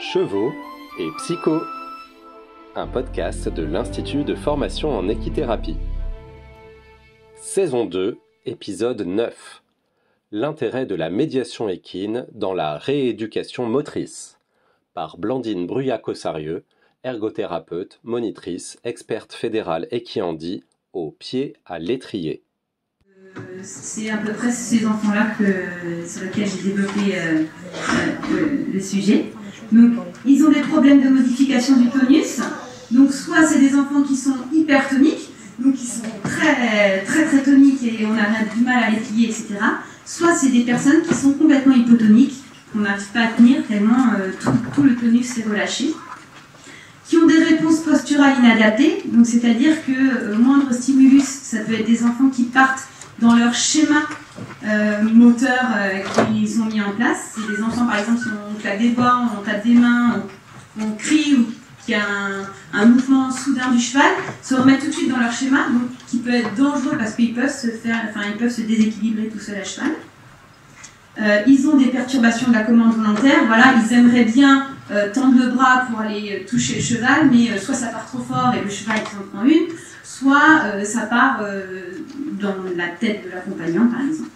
Chevaux et Psycho, un podcast de l'Institut de formation en équithérapie. Saison 2, épisode 9. L'intérêt de la médiation équine dans la rééducation motrice. Par Blandine Bruyas-Cossarieux, ergothérapeute, monitrice, experte fédérale équihandie, au pied à l'étrier. C'est à peu près ces enfants-là sur lesquels j'ai développé le sujet. Donc, ils ont des problèmes de modification du tonus. Donc, soit c'est des enfants qui sont hypertoniques, donc qui sont très toniques et on a du mal à les plier, etc. Soit c'est des personnes qui sont complètement hypotoniques, qu'on n'arrive pas à tenir tellement tout le tonus s'est relâché. Qui ont des réponses posturales inadaptées, donc c'est-à-dire que moindre stimulus, ça peut être des enfants qui partent dans leur schéma moteur qu'ils ont mis en place. C'est des enfants, par exemple, si on claque des doigts, on tape des mains, on crie, ou qu'il y a un mouvement soudain du cheval, se remettre tout de suite dans leur schéma, donc qui peut être dangereux parce qu'ils peuvent se déséquilibrer tout seuls à cheval. Ils ont des perturbations de la commande volontaire, voilà, ils aimeraient bien tendre le bras pour aller toucher le cheval, mais soit ça part trop fort et le cheval s'en prend une, soit ça part dans la tête de l'accompagnant, par exemple.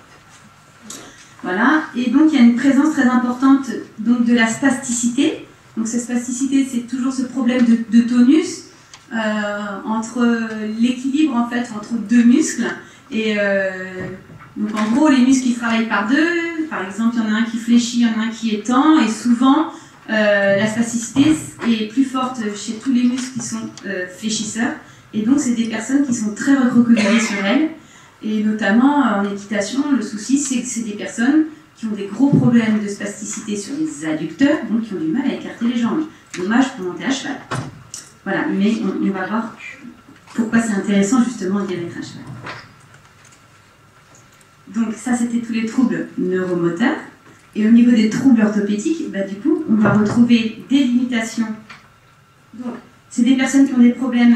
Voilà, et donc il y a une présence très importante donc, de la spasticité. Donc cette spasticité, c'est toujours ce problème de tonus entre l'équilibre en fait entre deux muscles. Et donc en gros, les muscles ils travaillent par deux. Par exemple, il y en a un qui fléchit, il y en a un qui étend, et souvent la spasticité est plus forte chez tous les muscles qui sont fléchisseurs. Et donc, c'est des personnes qui sont très recroquevillées sur elles. Et notamment, en équitation, le souci, c'est que c'est des personnes qui ont des gros problèmes de spasticité sur les adducteurs, donc qui ont du mal à écarter les jambes. Dommage pour monter à cheval. Voilà, mais on va voir pourquoi c'est intéressant, justement, d'y être à cheval. Donc, ça, c'était tous les troubles neuromoteurs. Et au niveau des troubles orthopédiques, du coup, on va retrouver des limitations. Donc, c'est des personnes qui ont des problèmes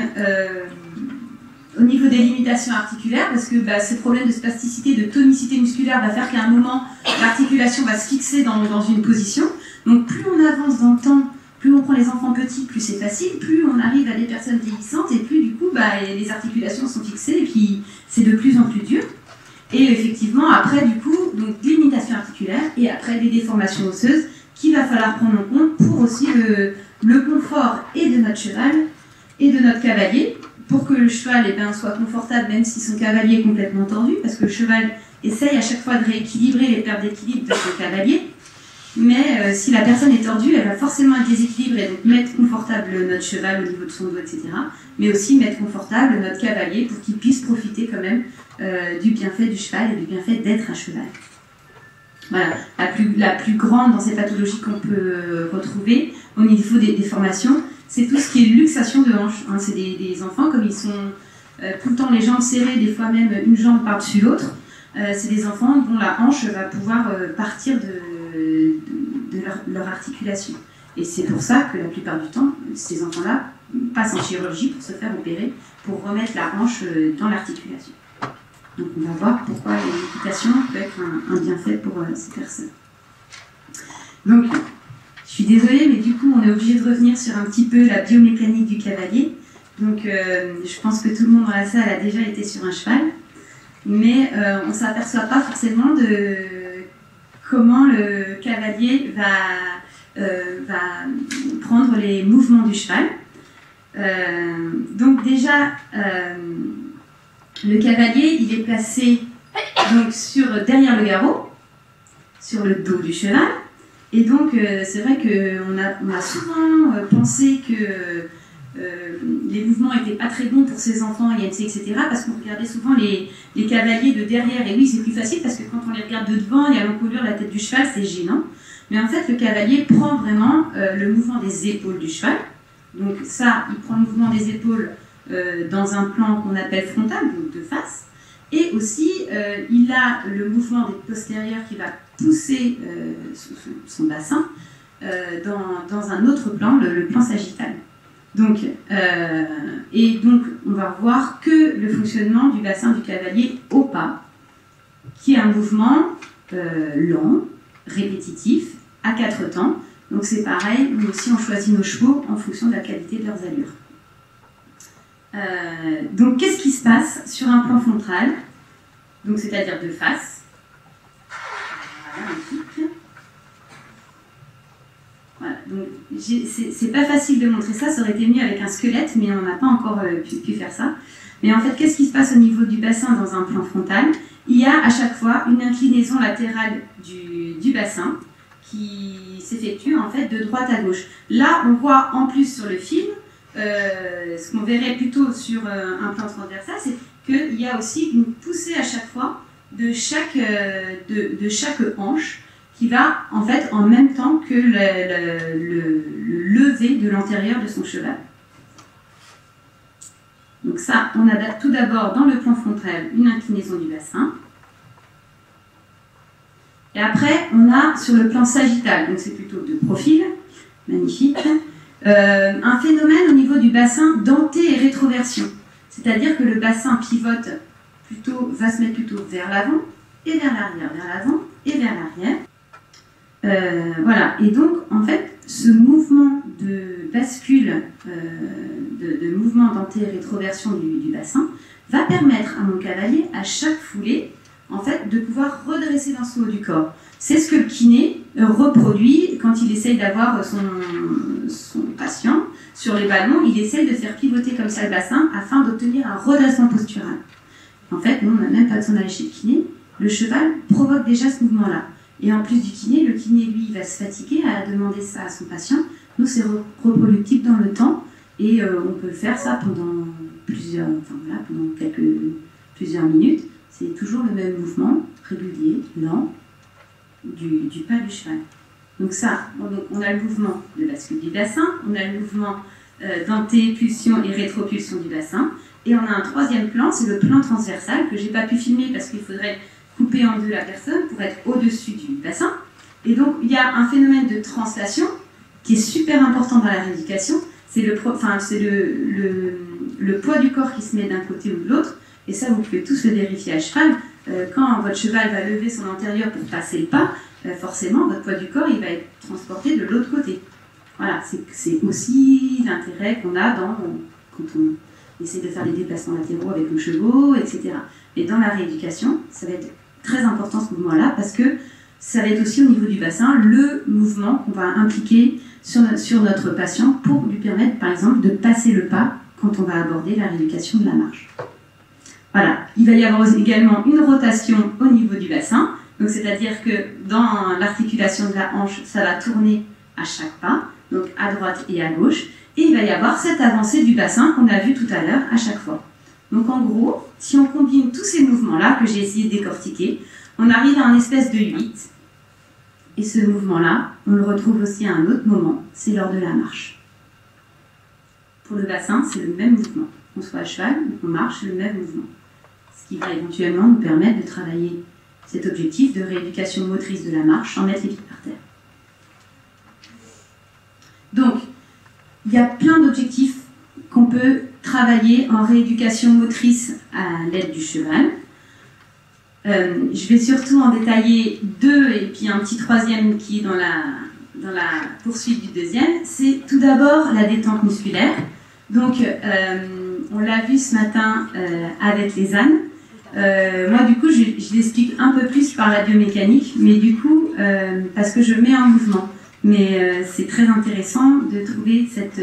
au niveau des limitations articulaires, parce que ce problème de spasticité, de tonicité musculaire va faire qu'à un moment, l'articulation va se fixer dans une position. Donc plus on avance dans le temps, plus on prend les enfants petits, plus c'est facile, plus on arrive à des personnes vieillissantes, et plus du coup, les articulations sont fixées, et puis c'est de plus en plus dur. Et effectivement, après, du coup, donc limitation articulaire, et après des déformations osseuses, qu'il va falloir prendre en compte pour aussi le confort et de notre cheval et de notre cavalier, pour que le cheval soit confortable même si son cavalier est complètement tordu, parce que le cheval essaye à chaque fois de rééquilibrer les pertes d'équilibre de son cavalier, mais si la personne est tordue, elle va forcément être déséquilibrée, donc mettre confortable notre cheval au niveau de son dos, etc., mais aussi mettre confortable notre cavalier pour qu'il puisse profiter quand même du bienfait du cheval et du bienfait d'être un cheval. Voilà, la plus grande dans ces pathologies qu'on peut retrouver au niveau des déformations, c'est tout ce qui est luxation de hanche. Hein. C'est des enfants, comme ils sont tout le temps les jambes serrées, des fois même une jambe par-dessus l'autre, c'est des enfants dont la hanche va pouvoir partir de leur articulation. Et c'est pour ça que la plupart du temps, ces enfants-là passent en chirurgie pour se faire opérer, pour remettre la hanche dans l'articulation. Donc on va voir pourquoi l'équitation peut être un bienfait pour ces personnes. Donc, je suis désolée, mais du coup, on est obligé de revenir sur un petit peu la biomécanique du cavalier. Donc, je pense que tout le monde dans la salle a déjà été sur un cheval, mais on ne s'aperçoit pas forcément de comment le cavalier va prendre les mouvements du cheval. Donc déjà, le cavalier, il est placé donc, derrière le garrot, sur le dos du cheval. Et donc, c'est vrai qu'on a souvent pensé que les mouvements n'étaient pas très bons pour ces enfants, IMC, etc., parce qu'on regardait souvent les cavaliers de derrière. Et oui, c'est plus facile, parce que quand on les regarde de devant, il y a l'encolure, la tête du cheval, c'est gênant. Mais en fait, le cavalier prend vraiment le mouvement des épaules du cheval. Donc ça, il prend le mouvement des épaules dans un plan qu'on appelle frontal, donc de face. Et aussi, il a le mouvement des postérieurs qui va pousser son bassin dans un autre plan, le plan sagittal. Donc, on va voir que le fonctionnement du bassin du cavalier au pas, qui est un mouvement lent, répétitif, à 4 temps, Donc c'est pareil, nous aussi on choisit nos chevaux en fonction de la qualité de leurs allures. Donc qu'est-ce qui se passe sur un plan frontal? Donc c'est-à-dire de face. Voilà, magnifique. Voilà, donc c'est pas facile de montrer ça, ça aurait été mieux avec un squelette, mais on n'a pas encore pu faire ça. Mais en fait, qu'est-ce qui se passe au niveau du bassin dans un plan frontal? Il y a à chaque fois une inclinaison latérale du bassin qui s'effectue en fait de droite à gauche. Là, on voit en plus sur le film, ce qu'on verrait plutôt sur un plan transversal, c'est qu'il y a aussi une poussée à chaque fois de chaque hanche qui va en fait en même temps que le lever de l'antérieur de son cheval. Donc ça, on a tout d'abord dans le plan frontal une inclinaison du bassin. Et après, on a sur le plan sagittal, donc c'est plutôt de profil, magnifique, un phénomène au niveau du bassin denté et rétroversion. C'est-à-dire que le bassin pivote va se mettre plutôt vers l'avant et vers l'arrière, vers l'avant et vers l'arrière. Voilà, et donc en fait, ce mouvement de bascule, de mouvement denté et rétroversion du bassin, va permettre à mon cavalier, à chaque foulée, en fait, de pouvoir redresser dans son haut du corps. C'est ce que le kiné reproduit quand il essaye d'avoir son patient sur les ballons. Il essaye de faire pivoter comme ça le bassin afin d'obtenir un redressement postural. En fait, nous, on n'a même pas besoin d'aller chez le kiné. Le cheval provoque déjà ce mouvement-là. Et en plus du kiné, le kiné, lui, va se fatiguer à demander ça à son patient. Nous, c'est reproductible dans le temps et on peut faire ça pendant plusieurs minutes. C'est toujours le même mouvement, régulier, lent, du pas du cheval. Donc ça, on a le mouvement de bascule du bassin, on a le mouvement denté, pulsion et rétropulsion du bassin, et on a un troisième plan, c'est le plan transversal, que j'ai pas pu filmer parce qu'il faudrait couper en deux la personne pour être au-dessus du bassin. Et donc, il y a un phénomène de translation qui est super important dans la rééducation, c'est le poids du corps qui se met d'un côté ou de l'autre. Et ça, vous pouvez tous le vérifier à cheval. Quand votre cheval va lever son antérieur pour passer le pas, forcément, votre poids du corps, il va être transporté de l'autre côté. Voilà, c'est aussi l'intérêt qu'on a quand on essaie de faire des déplacements latéraux avec nos chevaux, etc. Et dans la rééducation, ça va être très important ce mouvement-là, parce que ça va être aussi au niveau du bassin le mouvement qu'on va impliquer sur notre patient pour lui permettre, par exemple, de passer le pas quand on va aborder la rééducation de la marche. Voilà, il va y avoir également une rotation au niveau du bassin, donc c'est-à-dire que dans l'articulation de la hanche, ça va tourner à chaque pas, donc à droite et à gauche, et il va y avoir cette avancée du bassin qu'on a vu tout à l'heure à chaque fois. Donc en gros, si on combine tous ces mouvements-là que j'ai essayé de décortiquer, on arrive à un espèce de 8, et ce mouvement-là, on le retrouve aussi à un autre moment, c'est lors de la marche. Pour le bassin, c'est le même mouvement. On soit à cheval, on marche, le même mouvement. Ce qui va éventuellement nous permettre de travailler cet objectif de rééducation motrice de la marche sans mettre les pieds par terre. Donc, il y a plein d'objectifs qu'on peut travailler en rééducation motrice à l'aide du cheval. Je vais surtout en détailler deux et puis un petit troisième qui est dans la poursuite du deuxième. C'est tout d'abord la détente musculaire. Donc, on l'a vu ce matin avec les ânes. Moi, du coup, je l'explique un peu plus par la biomécanique, mais du coup, parce que je mets en mouvement. Mais c'est très intéressant de trouver cette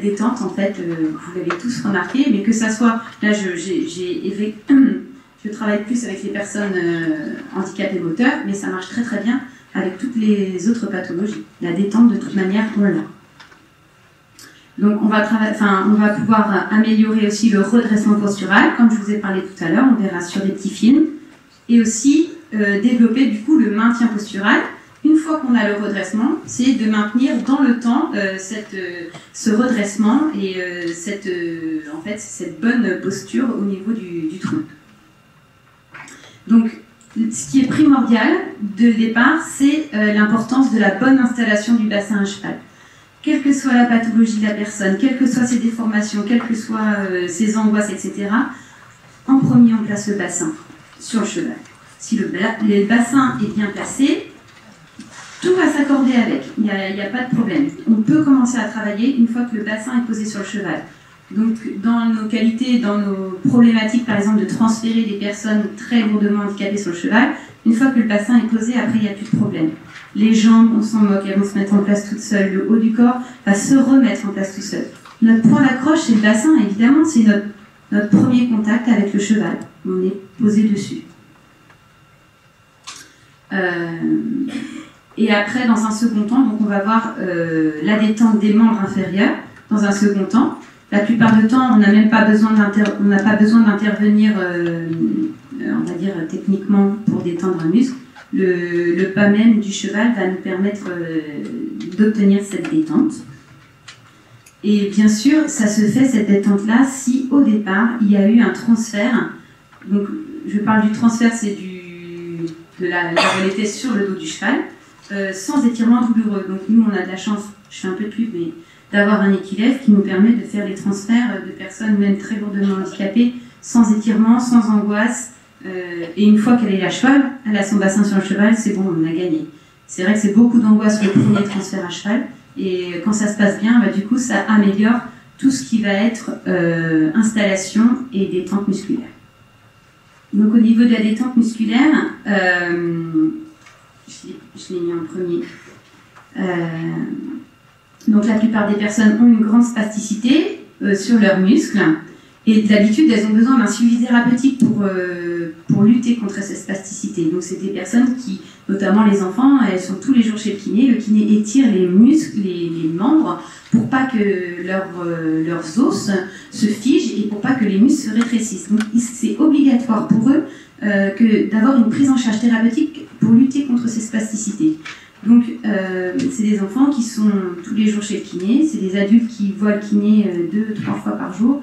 détente, en fait, vous l'avez tous remarqué, mais que ça soit, là, je travaille plus avec les personnes handicapées moteurs, mais ça marche très très bien avec toutes les autres pathologies. La détente, de toute manière, on l'a. Donc on va pouvoir améliorer aussi le redressement postural, comme je vous ai parlé tout à l'heure, on verra sur des petits films, et aussi développer du coup le maintien postural. Une fois qu'on a le redressement, c'est de maintenir dans le temps ce redressement et cette bonne posture au niveau du tronc. Donc, ce qui est primordial de départ, c'est l'importance de la bonne installation du bassin à cheval. Quelle que soit la pathologie de la personne, quelles que soient ses déformations, quelles que soient ses angoisses, etc., en premier, on place le bassin sur le cheval. Si le bassin est bien placé, Tout va s'accorder avec, il n'y a pas de problème. On peut commencer à travailler une fois que le bassin est posé sur le cheval. Donc dans nos qualités, dans nos problématiques par exemple de transférer des personnes très lourdement handicapées sur le cheval, une fois que le bassin est posé, après il n'y a plus de problème. Les jambes, on s'en moque, elles vont se mettre en place toutes seules, le haut du corps va se remettre en place tout seul. Notre point d'accroche, c'est le bassin, évidemment, c'est notre premier contact avec le cheval. On est posé dessus. Et après, dans un second temps, donc on va voir la détente des membres inférieurs. Dans un second temps, la plupart du temps, on n'a même pas besoin d'intervenir, on va dire techniquement, pour détendre un muscle. Le pas même du cheval va nous permettre d'obtenir cette détente. Et bien sûr, ça se fait cette détente-là si au départ il y a eu un transfert. Donc, je parle du transfert, c'est de la vitesse sur le dos du cheval. Sans étirement douloureux. Donc nous, on a de la chance, je fais un peu de pub, mais d'avoir un équilèvre qui nous permet de faire les transferts de personnes même très lourdement handicapées, sans étirement, sans angoisse. Et une fois qu'elle est à cheval, elle a son bassin sur le cheval, c'est bon, on a gagné. C'est vrai que c'est beaucoup d'angoisse le premier transfert à cheval, et quand ça se passe bien, bah, du coup, ça améliore tout ce qui va être installation et détente musculaire. Donc au niveau de la détente musculaire, je l'ai mis en premier. Donc la plupart des personnes ont une grande spasticité sur leurs muscles et d'habitude elles ont besoin d'un suivi thérapeutique pour lutter contre cette spasticité. Donc c'est des personnes qui, notamment les enfants, elles sont tous les jours chez le kiné. Le kiné étire les muscles, les membres pour pas que leurs os se figent et pour pas que les muscles se rétrécissent. Donc c'est obligatoire pour eux d'avoir une prise en charge thérapeutique pour lutter contre ces spasticités. Donc, c'est des enfants qui sont tous les jours chez le kiné, c'est des adultes qui voient le kiné 2-3 fois par jour,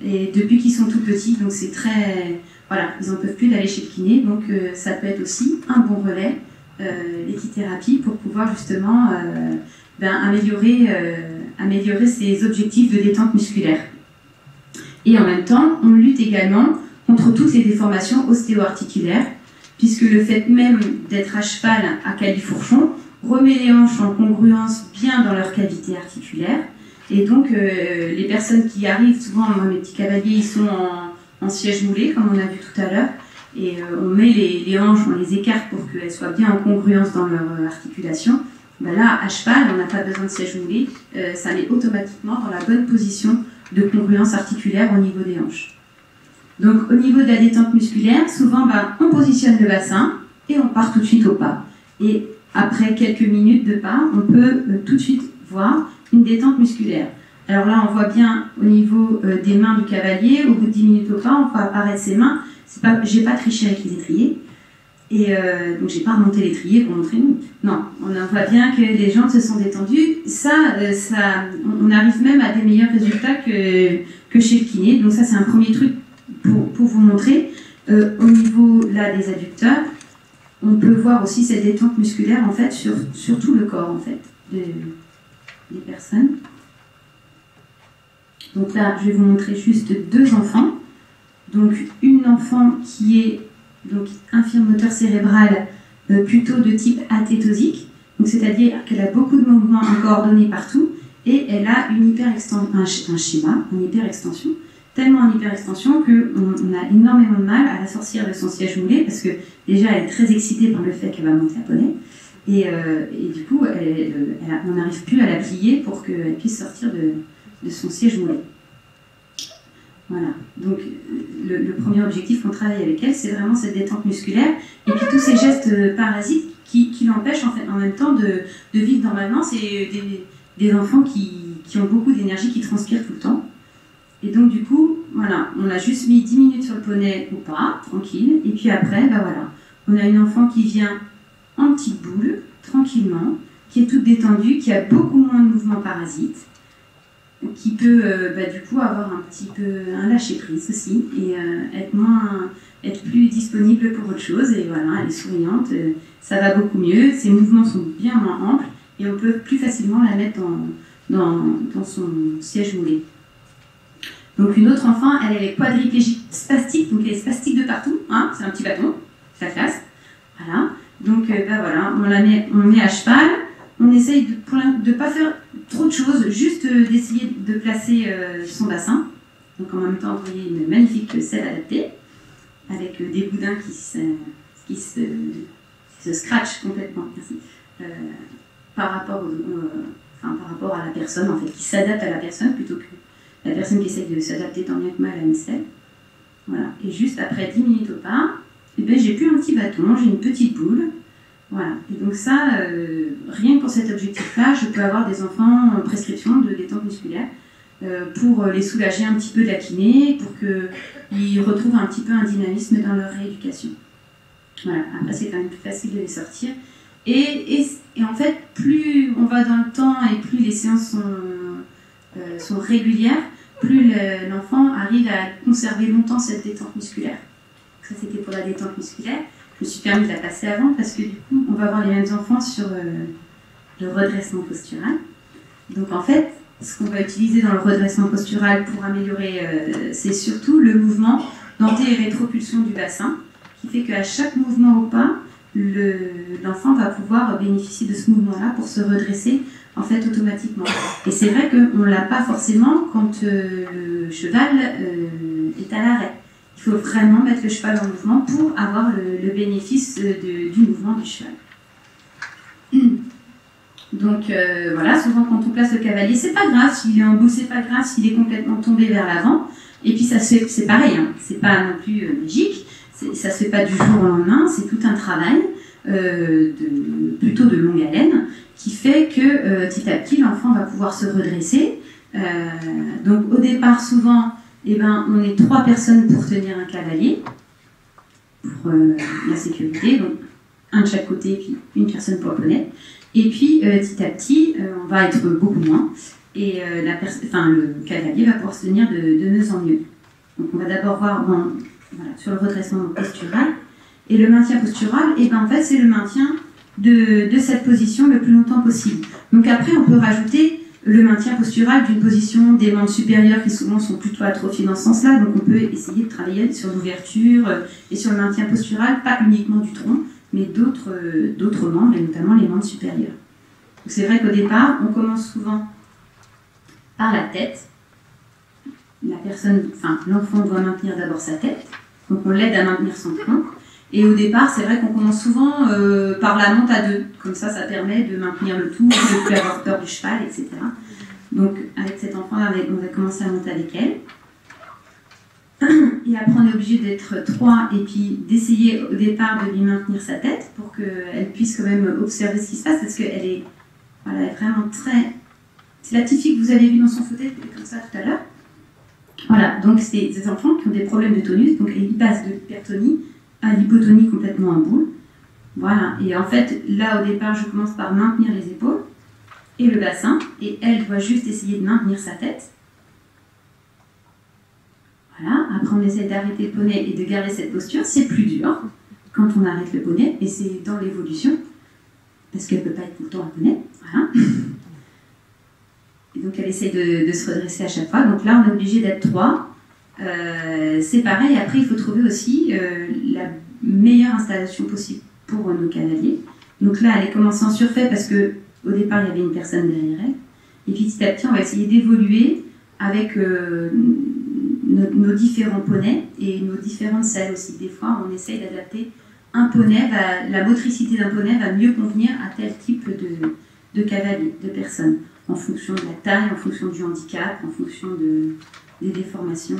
et depuis qu'ils sont tout petits, donc c'est très... Voilà, ils n'en peuvent plus d'aller chez le kiné, donc ça peut être aussi un bon relais, l'équithérapie, pour pouvoir justement améliorer ces objectifs de détente musculaire. Et en même temps, on lutte également contre toutes les déformations ostéo-articulaires, puisque le fait même d'être à cheval à califourchon remet les hanches en congruence bien dans leur cavité articulaire. Et donc, les personnes qui arrivent, souvent, moi, mes petits cavaliers, ils sont en siège moulé, comme on a vu tout à l'heure, et on met les hanches, on les écarte pour qu'elles soient bien en congruence dans leur articulation. Ben là, à cheval, on n'a pas besoin de siège moulé, ça met automatiquement dans la bonne position de congruence articulaire au niveau des hanches. Donc au niveau de la détente musculaire, souvent on positionne le bassin et on part tout de suite au pas. Et après quelques minutes de pas, on peut tout de suite voir une détente musculaire. Alors là, on voit bien au niveau des mains du cavalier, au bout de 10 minutes au pas, on voit apparaître ses mains. J'ai pas triché avec les étriers. Et donc j'ai pas remonté l'étrier pour montrer nous. Non, on voit bien que les jambes se sont détendues. On arrive même à des meilleurs résultats que chez le kiné. Donc ça, c'est un premier truc pour vous montrer. Au niveau là des adducteurs, on peut voir aussi cette détente musculaire en fait sur tout le corps en fait des personnes. Donc là, je vais vous montrer juste deux enfants. Donc une enfant qui est donc infirme moteur cérébral plutôt de type athétosique, donc c'est-à-dire qu'elle a beaucoup de mouvements incoordonnés partout et elle a un schéma en hyperextension, tellement en hyperextension qu'on a énormément de mal à la sortir de son siège moulé parce que déjà elle est très excitée par le fait qu'elle va monter à poney et du coup on n'arrive plus à la plier pour qu'elle puisse sortir de son siège moulé. Voilà, donc le premier objectif qu'on travaille avec elle, c'est vraiment cette détente musculaire et puis tous ces gestes parasites qui l'empêchent en même temps de vivre normalement. C'est des enfants qui ont beaucoup d'énergie, qui transpirent tout le temps. Et donc du coup, voilà, on a juste mis 10 minutes sur le poney ou pas, tranquille, et puis après, voilà, on a une enfant qui vient en petite boule, tranquillement, qui est toute détendue, qui a beaucoup moins de mouvements parasites, qui peut du coup avoir un petit peu un lâcher-prise aussi et être plus disponible pour autre chose. Et voilà, elle est souriante, ça va beaucoup mieux, ses mouvements sont bien moins amples et on peut plus facilement la mettre dans son siège moulé. Donc une autre enfant, elle est quadriplégique spastique, donc elle est spastique de partout, hein, c'est un petit bâton, c'est la classe. Voilà. Donc ben voilà, on met à cheval, on essaye de ne pas faire trop de choses, juste d'essayer de placer son bassin. Donc en même temps, vous voyez une magnifique selle adaptée, avec des boudins qui se scratchent complètement, merci, par rapport à la personne, en fait, qui s'adapte à la personne plutôt que la personne qui essaye de s'adapter tant bien que mal à une selle. Voilà. Et juste après 10 minutes au pas, eh ben, j'ai plus un petit bâton, j'ai une petite boule. Voilà. Et donc ça, rien que pour cet objectif-là, je peux avoir des enfants en prescription de détente musculaire pour les soulager un petit peu de la kiné, pour qu'ils retrouvent un petit peu un dynamisme dans leur rééducation. Voilà. Après, c'est quand même plus facile de les sortir. Et en fait, plus on va dans le temps et plus les séances sont régulières, plus l'enfant arrive à conserver longtemps cette détente musculaire. Ça, c'était pour la détente musculaire. Je me suis permis de la passer avant parce que du coup, on va avoir les mêmes enfants sur le redressement postural. Donc en fait, ce qu'on va utiliser dans le redressement postural pour améliorer, c'est surtout le mouvement d'anté- et rétropulsion du bassin, qui fait qu'à chaque mouvement au pas, l'enfant va pouvoir bénéficier de ce mouvement-là pour se redresser en fait automatiquement. Et c'est vrai qu'on ne l'a pas forcément quand le cheval est à l'arrêt. Il faut vraiment mettre le cheval en mouvement pour avoir le bénéfice du mouvement du cheval. Donc voilà, souvent quand on place le cavalier, c'est pas grave, s'il est en bout, c'est pas grave, s'il est complètement tombé vers l'avant. Et puis ça c'est pareil, hein, c'est pas non plus magique, ça se fait pas du jour au lendemain, c'est tout un travail, plutôt de longue haleine, qui fait que petit à petit l'enfant va pouvoir se redresser. Donc au départ souvent, eh ben, on est 3 personnes pour tenir un cavalier, pour la sécurité, donc un de chaque côté, puis une personne pour le poney. Et puis petit à petit, on va être beaucoup moins, et le cavalier va pouvoir se tenir de mieux en mieux. Donc on va d'abord voir sur le redressement postural, et le maintien postural, et ben, en fait c'est le maintien de cette position le plus longtemps possible. Donc après on peut rajouter le maintien postural d'une position des membres supérieurs qui souvent sont plutôt atrophiés dans ce sens-là, donc on peut essayer de travailler sur l'ouverture et sur le maintien postural, pas uniquement du tronc, mais d'autres membres, et notamment les membres supérieurs. Donc c'est vrai qu'au départ, on commence souvent par la tête. L'enfant doit maintenir d'abord sa tête, donc on l'aide à maintenir son tronc. Et au départ, c'est vrai qu'on commence souvent par la monte à 2. Comme ça permet de maintenir le tout, de ne plus avoir peur du cheval, etc. Donc, avec cet enfant-là, on va commencer à monter avec elle. Et après, on est obligé d'être 3 et puis d'essayer au départ de lui maintenir sa tête pour qu'elle puisse quand même observer ce qui se passe, parce qu'elle est vraiment très... C'est la petite fille que vous avez vue dans son fauteuil, comme ça tout à l'heure. Voilà, donc c'est des enfants qui ont des problèmes de tonus, donc ils passent de l'hypertonie à l'hypotonie complètement en boule. Voilà, et en fait, là au départ, je commence par maintenir les épaules et le bassin, et elle doit juste essayer de maintenir sa tête. Voilà, après on essaie d'arrêter le poney et de garder cette posture, c'est plus dur quand on arrête le poney, et c'est dans l'évolution, parce qu'elle ne peut pas être tout le temps un poney. Voilà. Et donc elle essaie de se redresser à chaque fois, donc là on est obligé d'être 3. C'est pareil, après il faut trouver aussi la meilleure installation possible pour nos cavaliers. Donc là elle est commencée en surfait parce qu'au départ il y avait une personne derrière elle, et petit à petit on va essayer d'évoluer avec nos différents poneys et nos différentes selles aussi. Des fois on essaye d'adapter un poney, la motricité d'un poney va mieux convenir à tel type de cavalier, de personne, en fonction de la taille, en fonction du handicap, en fonction des déformations.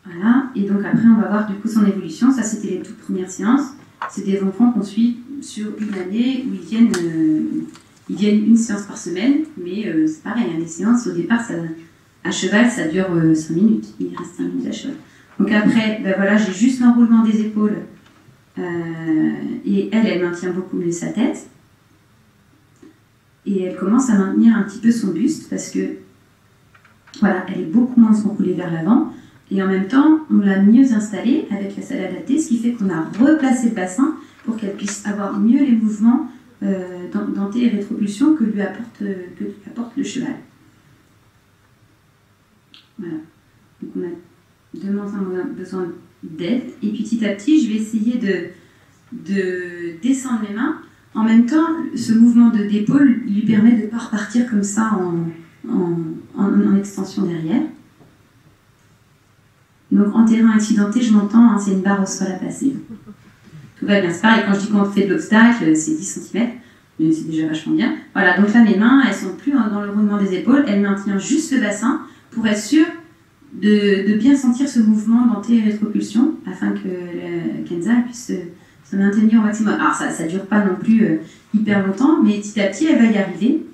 Voilà, et donc après on va voir du coup son évolution. Ça c'était les toutes premières séances. C'est des enfants qu'on suit sur une année où ils viennent une séance par semaine, mais c'est pareil, hein, les séances au départ à cheval ça dure 5 minutes, il reste 5 minutes à cheval. Donc après, j'ai juste l'enroulement des épaules et elle maintient beaucoup mieux sa tête. Et elle commence à maintenir un petit peu son buste parce que elle est beaucoup moins enroulée vers l'avant, et en même temps on l'a mieux installée avec la selle adaptée, ce qui fait qu'on a replacé le bassin pour qu'elle puisse avoir mieux les mouvements d'anté et rétropulsion que lui apporte le cheval. Voilà. Donc on a besoin d'aide. Et puis petit à petit, je vais essayer de descendre mes mains. En même temps, ce mouvement d'épaule lui permet de ne pas repartir comme ça en extension derrière. Donc en terrain accidenté, je m'entends, hein, c'est une barre au sol à passer. Tout va bien, c'est pareil, quand je dis qu'on fait de l'obstacle, c'est 10 cm, mais c'est déjà vachement bien. Voilà, donc là mes mains, elles sont plus dans le roulement des épaules, elles maintiennent juste le bassin pour être sûr de bien sentir ce mouvement d'anté-rétropulsion afin que Kenza puisse se maintenir au maximum. Alors ça ne dure pas non plus hyper longtemps, mais petit à petit elle va y arriver.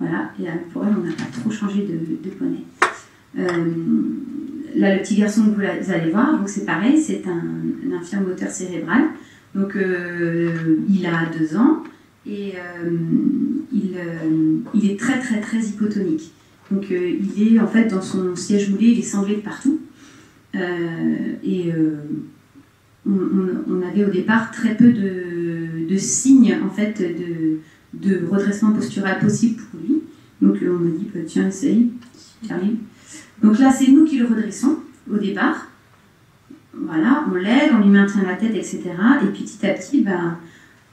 Voilà, et pour elle on n'a pas trop changé de poney. Là, le petit garçon que vous allez voir, donc c'est parein, c'est un infirme moteur cérébral. Donc, il a 2 ans et il est très très très hypotonique. Donc, il est en fait dans son siège moulé, il est sanglé de partout. On avait au départ très peu de signes en fait de redressement postural possible pour lui. Donc, on m'a dit tiens, essaye, j'arrive. Donc là, c'est nous qui le redressons au départ. Voilà, on l'aide, on lui maintient la tête, etc. Et puis petit à petit,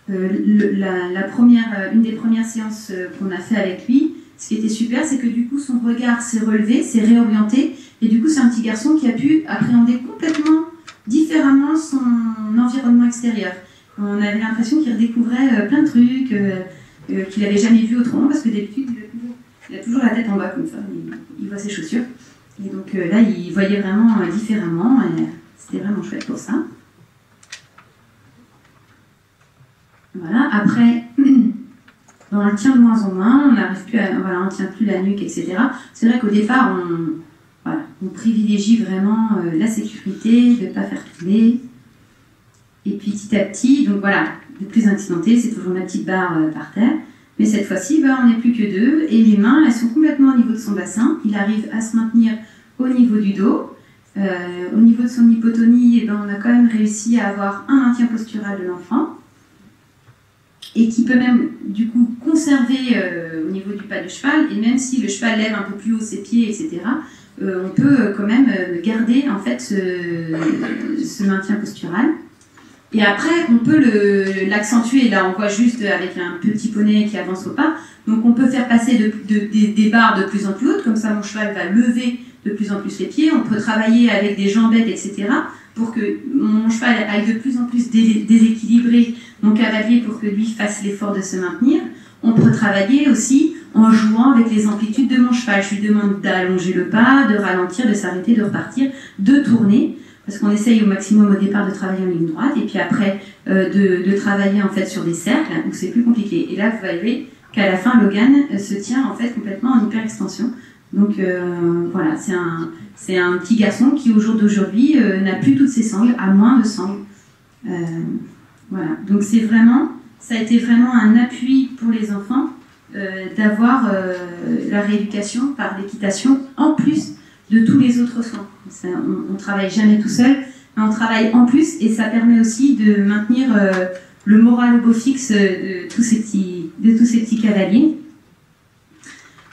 une des premières séances qu'on a fait avec lui, ce qui était super, c'est que du coup, son regard s'est relevé, s'est réorienté. Et du coup, c'est un petit garçon qui a pu appréhender complètement différemment son environnement extérieur. On avait l'impression qu'il redécouvrait plein de trucs qu'il n'avait jamais vus autrement, parce que d'habitude, il a toujours la tête en bas comme ça, il voit ses chaussures. Et donc là, il voyait vraiment différemment, et c'était vraiment chouette pour ça. Voilà, après, on le tient de moins en moins, on n'arrive plus on ne tient plus la nuque, etc. C'est vrai qu'au départ, on privilégie vraiment la sécurité, de ne pas faire tomber. Et puis petit à petit, donc voilà, le plus accidenté, c'est toujours la petite barre par terre. Mais cette fois-ci, on n'est plus que 2 et les mains, elles sont complètement au niveau de son bassin. Il arrive à se maintenir au niveau du dos. Au niveau de son hypotonie, on a quand même réussi à avoir un maintien postural de l'enfant et qui peut même du coup conserver au niveau du pas de cheval. Et même si le cheval lève un peu plus haut ses pieds, etc., on peut quand même garder en fait ce maintien postural. Et après, on peut l'accentuer. Là, on voit juste avec un petit poney qui avance au pas. Donc, on peut faire passer des barres de plus en plus hautes. Comme ça, mon cheval va lever de plus en plus les pieds. On peut travailler avec des jambettes, etc. pour que mon cheval aille de plus en plus déséquilibrer mon cavalier pour que lui fasse l'effort de se maintenir. On peut travailler aussi en jouant avec les amplitudes de mon cheval. Je lui demande d'allonger le pas, de ralentir, de s'arrêter, de repartir, de tourner. Parce qu'on essaye au maximum au départ de travailler en ligne droite et puis après de travailler en fait sur des cercles où c'est plus compliqué. Et là, vous voyez qu'à la fin, Logan se tient en fait complètement en hyper-extension. Donc voilà, c'est un petit garçon qui au jour d'aujourd'hui n'a plus toutes ses sangles, a moins de sangles. Voilà, donc ça a été vraiment un appui pour les enfants d'avoir la rééducation par l'équitation en plus de tous les autres soins. On ne travaille jamais tout seul, mais on travaille en plus et ça permet aussi de maintenir le moral au beau fixe de tous ces petits cavaliers.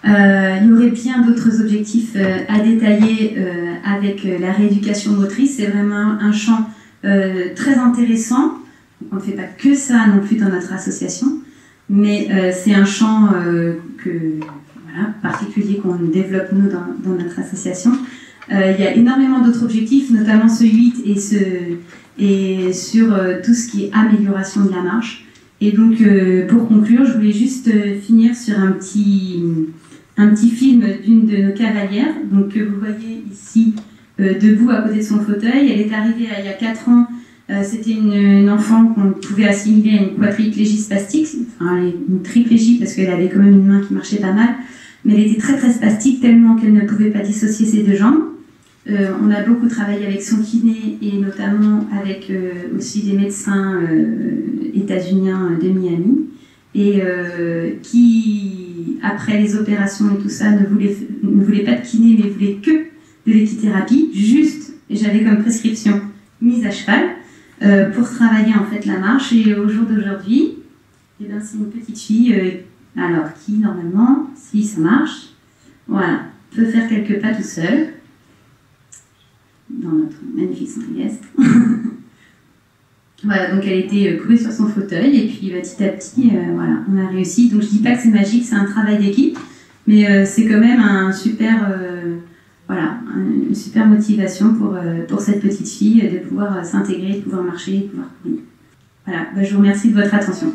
Il y aurait bien d'autres objectifs à détailler avec la rééducation motrice. C'est vraiment un champ très intéressant. On ne fait pas que ça non plus dans notre association, mais c'est un champ particulier qu'on développe nous dans notre association. Il y a énormément d'autres objectifs, notamment ce 8 et sur tout ce qui est amélioration de la marche. Et donc, pour conclure, je voulais juste finir sur un petit film d'une de nos cavalières, donc, que vous voyez ici, debout à côté de son fauteuil. Elle est arrivée il y a 4 ans. C'était une enfant qu'on pouvait assimiler à une quadriplégie spastique, enfin une triplégie parce qu'elle avait quand même une main qui marchait pas mal, mais elle était très très spastique tellement qu'elle ne pouvait pas dissocier ses 2 jambes. On a beaucoup travaillé avec son kiné et notamment avec aussi des médecins états-uniens de Miami et qui, après les opérations et tout ça, ne voulaient pas de kiné mais voulaient que de l'équithérapie, juste, et j'avais comme prescription mise à cheval pour travailler en fait la marche. Et au jour d'aujourd'hui, c'est une petite fille alors qui normalement, si ça marche, voilà, peut faire quelques pas tout seul. dans notre magnifique Saint-Priest. Voilà, donc elle était courbée sur son fauteuil et puis petit à petit, voilà, on a réussi. Donc je dis pas que c'est magique, c'est un travail d'équipe, mais c'est quand même un super, voilà, une super motivation pour cette petite fille de pouvoir s'intégrer, de pouvoir marcher, de pouvoir courir. Voilà, je vous remercie de votre attention.